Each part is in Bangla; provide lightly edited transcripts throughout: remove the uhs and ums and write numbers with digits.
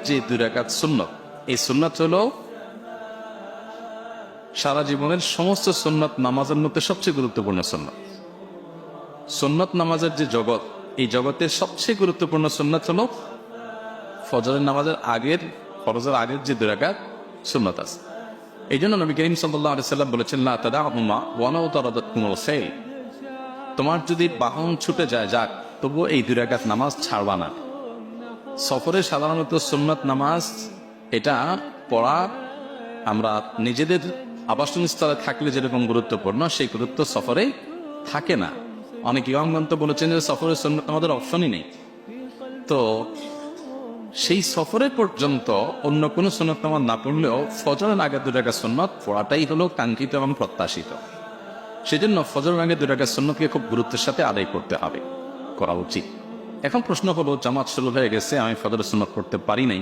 যে 2 রাকাত সুন্নাত, এই সুন্নাত হলো সারা জীবনের সমস্ত সুন্নাত নামাজের মধ্যে সবচেয়ে গুরুত্বপূর্ণ সুন্নাত। সুন্নাত নামাজের যে জগৎ, এই জগতের সবচেয়ে গুরুত্বপূর্ণ সুন্নাত হলো ফজরের নামাজের আগের, ফরজের আগের যে 2 রাকাত সুন্নাত আছে। এই জন্য নবী করিম সাল্লাল্লাহু আলাইহি সাল্লাম বলেছেন, লা তাদাহুমা ওয়ালাউ তারাদাতকুমুল সাইল, তোমার যদি বাহন ছুটে যায় যাক, তবুও এই 2 রাকাত নামাজ ছাড়বা না। সফরে সাধারণত সুন্নাত নামাজ এটা পড়া আমরা নিজেদের আবাসস্থলে থাকলে যেরকম গুরুত্বপূর্ণ, সেই গুরুত্ব সফরে থাকে না। অনেক ইমামগণ তো বলেছেন যে সফরে সুন্নাত আমাদের অপশনই নেই। তো সেই সফরে পর্যন্ত অন্য কোনো সুন্নাত নামাজ না পড়লেও ফজরের আগে 2 রাকাত সুন্নাত পড়াটাই হলো কাঙ্ক্ষিত এবং প্রত্যাশিত। সেজন্য ফজরের আগে 2 রাকাত সুন্নাতকে খুব গুরুত্বের সাথে আদায় করতে হবে, করা উচিত। এখন প্রশ্ন হলো, জামাত শুরু হয়ে গেছে, আমি ফজরের সুন্নাত পড়তে পারি নাই,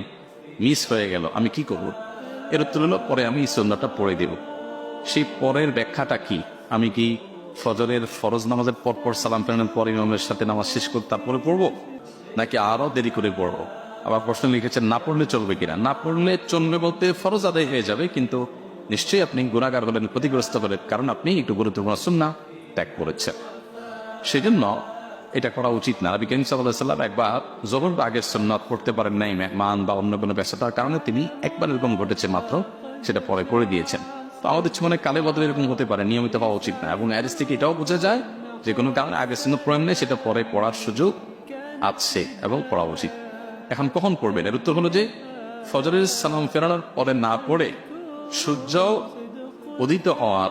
মিস হয়ে গেল, আমি কি করব? এর উত্তর হলো, পরে আমি এই সুন্নাতটা পড়ে দেব। সেই পরের ব্যাখ্যাটা কি? আমি কি ফজরের ফরজ নামাজের পর সালাম ফেরানোর পর ইমামের সাথে নামাজ শেষ করে তারপরে পড়বো, নাকি আরো দেরি করে পড়বো? আবার প্রশ্ন লিখেছেন, না পড়লে চলবে কিনা? না পড়লে চলবে বলতে ফরজ আদায় হয়ে যাবে, কিন্তু নিশ্চয়ই আপনি গুনাহগার হলেন, ক্ষতিগ্রস্ত হলেন, কারণ আপনি একটু গুরুত্বপূর্ণ সুন্নাহ ত্যাগ করেছেন। সেজন্য এটা করা উচিত না। নবী করিম সাল্লাল্লাহু আলাইহি ওয়াসাল্লাম একবার যখন আগের সুন্নাত পড়তে পারেন নাই, মেহমান বা অন্য কোনো ব্যস্ততার কারণে, তিনি একবার এরকম ঘটেছে মাত্র, সেটা পরে করে দিয়েছেন। তো আমাদের জীবনে কালে বদলে এরকম হতে পারে, নিয়মিত হওয়া উচিত না। এবং এর থেকে এটাও বোঝা যায় যে কোনো কারণে আগের সুন্নাত পড়েন নেই, সেটা পরে পড়ার সুযোগ আছে এবং পড়া উচিত। এখন কখন পড়বেন? এর উত্তর হলো যে ফজরের সালাম ফেরানোর পরে না পড়ে সূর্য উদিত হওয়ার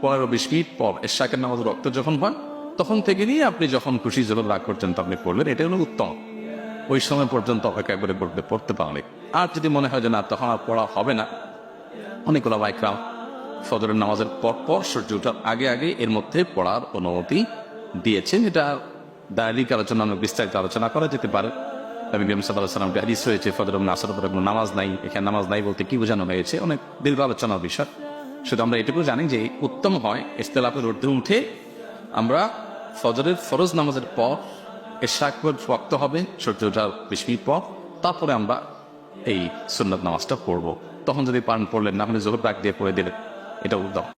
15-20 মিনিট পর এশাকের নামাজ রক্ত যখন হয়, তখন থেকে নিয়ে আপনি যখন খুশি যখন রাগ করছেন আপনি পড়লেন, এটা হলো উত্তম। ওই সময় পর্যন্ত অপেক্ষা করে পড়তে পারলে। আর যদি মনে হয় যে না, তখন আর পড়া হবে না, অনেক ওলামা ইকরাম ফজরের নামাজের পর সূর্য ওঠার আগে আগে এর মধ্যে পড়ার অনুমতি দিয়েছেন। এটা দায়িক আলোচনা, অনেক বিস্তারিত আলোচনা করা যেতে পারে। নবী করিম সাল্লাল্লাহু আলাইহি ওয়াসাল্লাম হাদিস হয়েছে, ফজর এবং আসরের পরে কোনো নামাজ নাই। এখানে নামাজ নাই বলতে কি বোঝানো হয়েছে, অনেক দীর্ঘ আলোচনার বিষয়। শুধু আমরা এটুকু জানি যে উত্তম হয় ইখতিলাফের ঊর্ধ্বে উঠে আমরা ফজরের ফরজ নামাজের পর এশাক ওয়াক্ত হবে সূর্য ওঠার 20 মিনিট পর, তারপরে আমরা এই সুন্নাত নামাজটা পড়বো। তখন যদি পান পড়লেন, না হলে জোহর রাগ দিয়ে পড়ে দিলেন, এটা উত্তম।